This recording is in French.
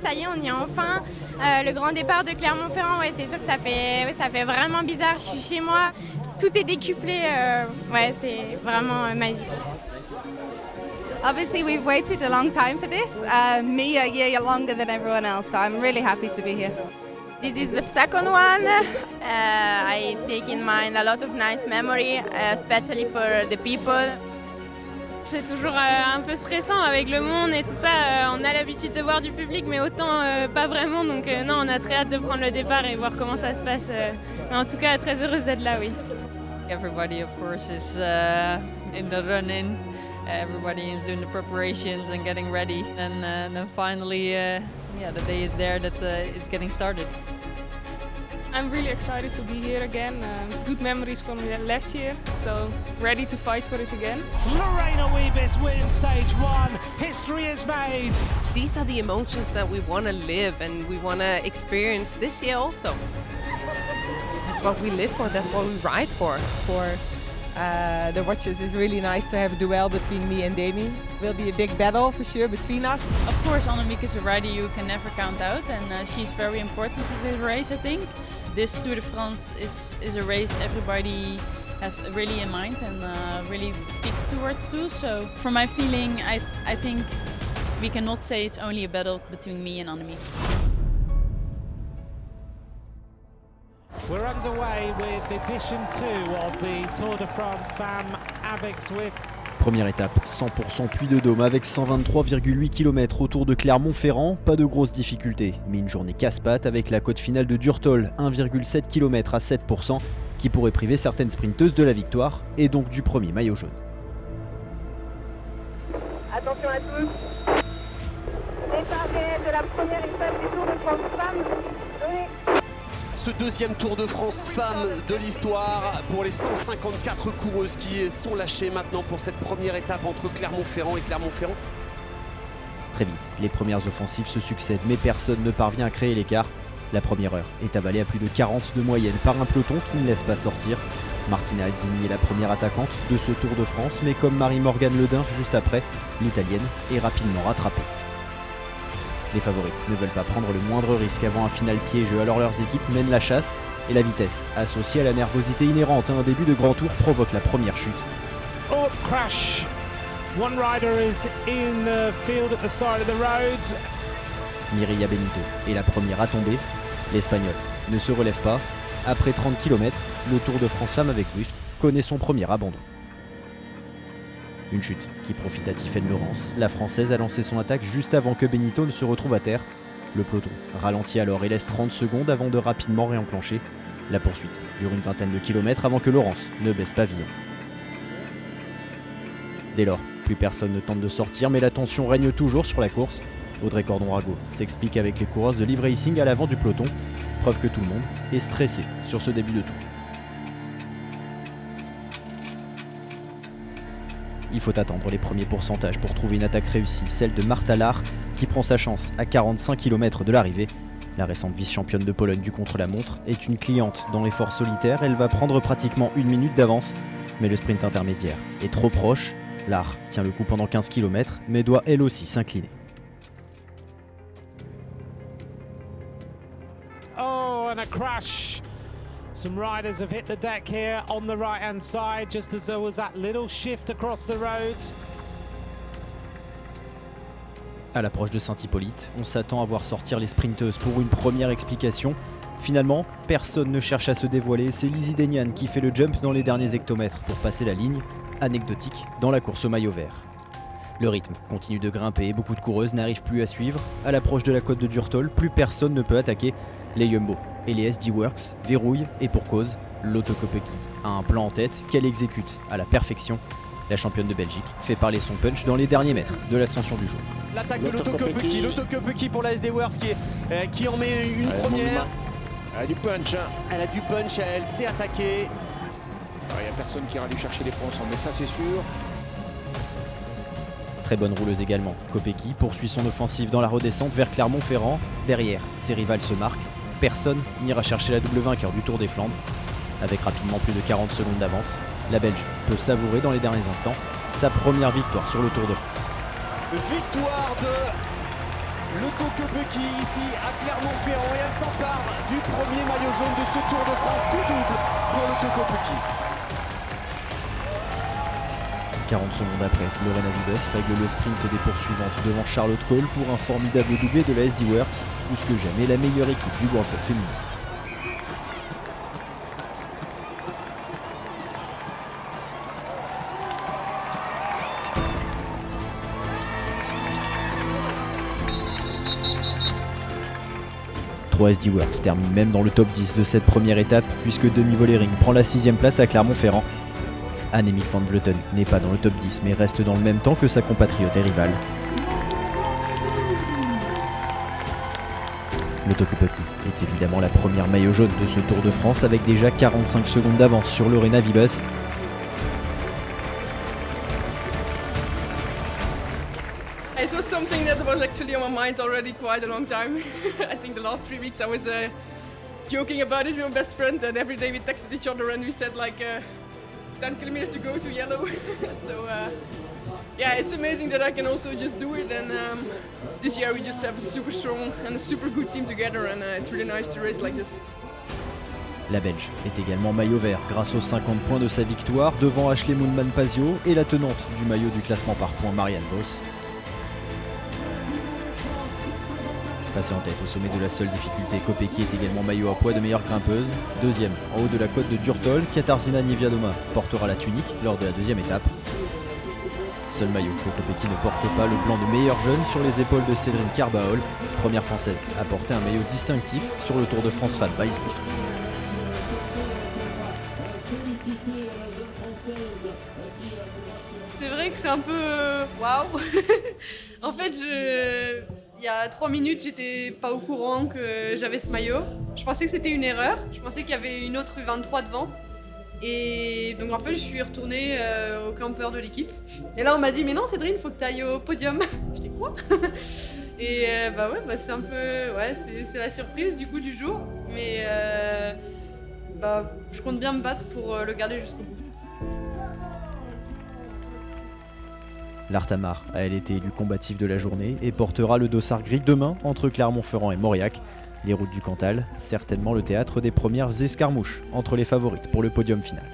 ça y est, on y est enfin. Le grand départ de Clermont-Ferrand, ouais, c'est sûr que ça fait vraiment bizarre. Je suis chez moi, tout est décuplé. Ouais, c'est vraiment magique. Obviously, we've waited a long time for this. Me, a year longer than everyone else, so I'm really happy to be here. This is the second one. I take in mind a lot of nice memory, especially for the people. C'est toujours un peu stressant avec le monde et tout ça. On a l'habitude de voir du public, mais autant pas vraiment. Donc non, on a très hâte de prendre le départ et voir comment ça se passe. Mais en tout cas, très heureuse d'être là, oui. Everybody, of course, is in the run-in. Everybody is doing the preparations and getting ready. And then finally, the day is there that it's getting started. I'm really excited to be here again. Good memories from last year, so ready to fight for it again. Lorena Wiebes wins stage 1. History is made. These are the emotions that we want to live and we want to experience this year also. That's what we live for, that's what we ride for. For the watchers, it's really nice to have a duel between me and Demi. Will be a big battle for sure between us. Of course, Annemiek is a rider you can never count out, and she's very important in this race, I think. This Tour de France is a race everybody has really in mind and really peaks towards too. So, from my feeling, I think we cannot say it's only a battle between me and Annemiek. We're underway with edition 2 of the Tour de France Femmes avec Zwift. Première étape, 100% Puy de Dôme avec 123,8 km autour de Clermont-Ferrand, pas de grosses difficultés, mais une journée casse-pattes avec la côte finale de Durtol, 1,7 km à 7%, qui pourrait priver certaines sprinteuses de la victoire et donc du premier maillot jaune. Attention à tous. Départ de la première étape du Tour de France Femmes. Ce deuxième Tour de France Femmes de l'histoire pour les 154 coureuses qui sont lâchées maintenant pour cette première étape entre Clermont-Ferrand et Clermont-Ferrand. Très vite, les premières offensives se succèdent, mais personne ne parvient à créer l'écart. La première heure est avalée à plus de 40 de moyenne par un peloton qui ne laisse pas sortir. Martina Alzini est la première attaquante de ce Tour de France, mais comme Marie-Morgane Ledinf juste après, l'Italienne est rapidement rattrapée. Les favorites ne veulent pas prendre le moindre risque avant un final piégeux, alors leurs équipes mènent la chasse et la vitesse, associée à la nervosité inhérente à un début de grand tour, provoque la première chute. Oh, crash! One rider is in the field at the side of the road. Mireia Benito est la première à tomber. L'Espagnole ne se relève pas. Après 30 km, le Tour de France Femmes avec Zwift connaît son premier abandon. Une chute qui profite à Tiffaine Laurence. La Française a lancé son attaque juste avant que Benito ne se retrouve à terre. Le peloton ralentit alors et laisse 30 secondes avant de rapidement réenclencher. La poursuite dure une vingtaine de kilomètres avant que Laurence ne baisse pavillon. Dès lors, plus personne ne tente de sortir, mais la tension règne toujours sur la course. Audrey Cordon-Rago s'explique avec les coureuses de Live Racing à l'avant du peloton. Preuve que tout le monde est stressé sur ce début de tour. Il faut attendre les premiers pourcentages pour trouver une attaque réussie, celle de Marta Lahr qui prend sa chance à 45 km de l'arrivée. La récente vice-championne de Pologne du contre-la-montre est une cliente dans l'effort solitaire. Elle va prendre pratiquement une minute d'avance, mais le sprint intermédiaire est trop proche. Lahr tient le coup pendant 15 km, mais doit elle aussi s'incliner. Oh, and a crash. Some riders have hit the deck here on the right-hand side, just as there was that little shift across the road. À l'approche de Saint-Hippolyte, on s'attend à voir sortir les sprinteuses pour une première explication. Finalement, personne ne cherche à se dévoiler, c'est Lizzie Deignan qui fait le jump dans les derniers hectomètres pour passer la ligne, anecdotique, dans la course au maillot vert. Le rythme continue de grimper et beaucoup de coureuses n'arrivent plus à suivre. À l'approche de la côte de Durtol, plus personne ne peut attaquer. Les Jumbo et les SD Works verrouillent et pour cause, Lotte Kopecky a un plan en tête qu'elle exécute à la perfection. La championne de Belgique fait parler son punch dans les derniers mètres de l'ascension du jour. L'attaque de Lotte Kopecky pour la SD Works qui en met une première. Elle a du punch. Elle a du punch, elle sait attaquer. Il n'y a personne qui ira lui chercher les points ensemble, mais ça c'est sûr. Très bonne rouleuse également. Kopecky poursuit son offensive dans la redescente vers Clermont-Ferrand. Derrière, ses rivales se marquent. Personne n'ira chercher la double vainqueur du Tour des Flandres. Avec rapidement plus de 40 secondes d'avance, la Belge peut savourer dans les derniers instants sa première victoire sur le Tour de France. Victoire le Tokopecky ici à Clermont-Ferrand et elle s'empare du premier maillot jaune de ce Tour de France. Coup double pour le Tokopecky. 40 secondes après, Lorena Wiebes règle le sprint des poursuivantes devant Charlotte Cole pour un formidable doublé de la SD Works, plus que jamais la meilleure équipe du World Cup féminin. SD Works termine même dans le top 10 de cette première étape puisque Demi Vollering prend la 6ème place à Clermont-Ferrand. Annemiek van Vleuten n'est pas dans le top 10 mais reste dans le même temps que sa compatriote et rivale. Le Tokopecky est évidemment la première maillot jaune de ce Tour de France avec déjà 45 secondes d'avance sur Lorena Wiebes. It was something that was actually on my mind already quite a long time. I think the last 3 weeks I was joking about it with my best friend, and every day we texted each other and we said like 10 kilometers to go to yellow. So yeah, it's amazing that I can also just do it, and this year we just have a super strong and a super good team together, and it's really nice to race like this. La Belge est également maillot vert grâce aux 50 points de sa victoire devant Ashley Moolman-Pasio et la tenante du maillot du classement par points Marianne Vos. Passé en tête au sommet de la seule difficulté, Kopecky est également maillot à poids de meilleure grimpeuse. Deuxième, en haut de la côte de Durtol, Katarzyna Niewiadoma portera la tunique lors de la deuxième étape. Seul maillot que Kopecky ne porte pas, le blanc de meilleure jeune sur les épaules de Cédrine Carbaol, première française à porter un maillot distinctif sur le Tour de France Femmes by Zwift. C'est vrai que c'est un peu waouh. En fait, il y a 3 minutes, j'étais pas au courant que j'avais ce maillot. Je pensais que c'était une erreur. Je pensais qu'il y avait une autre U23 devant. Et donc en fait, je suis retournée au campeur de l'équipe. Et là, on m'a dit, mais non, Cédrine, il faut que tu ailles au podium. Je dis quoi? Et c'est un peu, c'est la surprise du coup du jour. Mais je compte bien me battre pour le garder jusqu'au bout. L'Artamar a elle été élue combative de la journée et portera le dossard gris demain entre Clermont-Ferrand et Mauriac. Les routes du Cantal, certainement le théâtre des premières escarmouches entre les favorites pour le podium final.